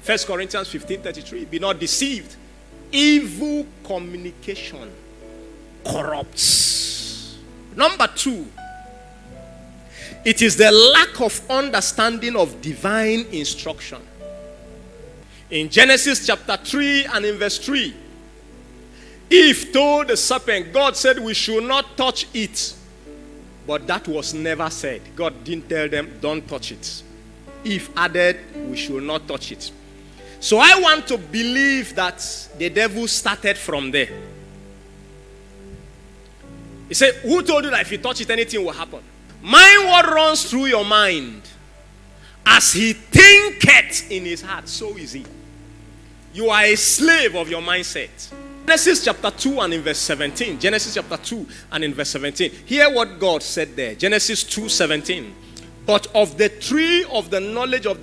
1 Corinthians 15:33. Be not deceived. Evil communication corrupts. Number 2, it is the lack of understanding of divine instruction. In Genesis chapter 3 and in verse 3, Eve told the serpent, God said we should not touch it. But that was never said. God didn't tell them, don't touch it. Eve added, we should not touch it. So I want to believe that the devil started from there. He said, who told you that if you touch it, anything will happen? Mind what runs through your mind. As he thinketh in his heart, so is he. You are a slave of your mindset. Genesis chapter 2 and in verse 17. Genesis chapter 2 and in verse 17. Hear what God said there. Genesis 2:17. But of the tree of the knowledge of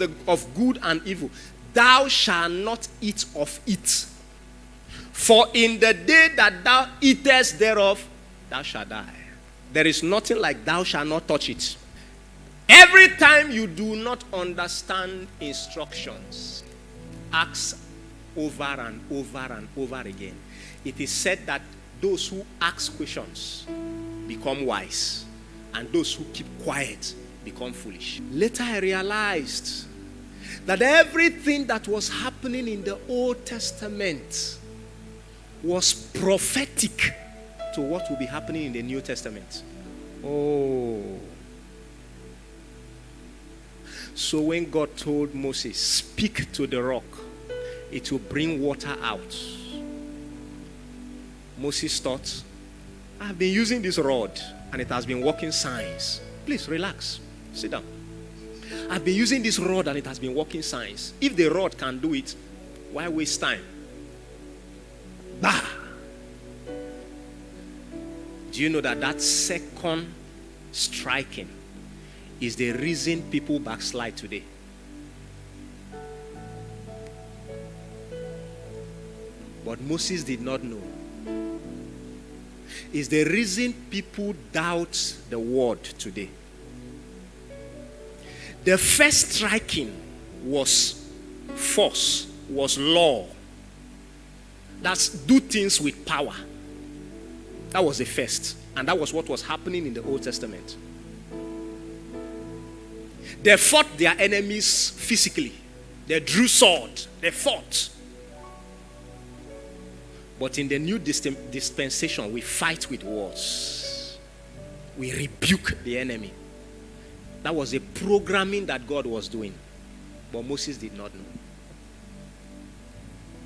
good and evil, thou shalt not eat of it. For in the day that thou eatest thereof, thou shalt die. There is nothing like thou shalt not touch it. Every time you do not understand instructions, ask over and over and over again. It is said that those who ask questions become wise, and those who keep quiet become foolish. Later I realized that everything that was happening in the Old Testament was prophetic to what will be happening in the New Testament. Oh. So when God told Moses, speak to the rock, it will bring water out. Moses thought, I've been using this rod and it has been working signs. Please relax. Sit down. I've been using this rod and it has been working signs. If the rod can do it, why waste time? Bah! Do you know that second striking is the reason people backslide today? But Moses did not know. Is the reason people doubt the word today. The first striking was force, was law. That's do things with power. That was the first. And that was what was happening in the Old Testament. They fought their enemies physically. They drew sword. They fought. But in the new dispensation, we fight with words. We rebuke the enemy. That was a programming that God was doing. But Moses did not know.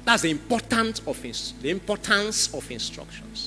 That's the importance of instructions.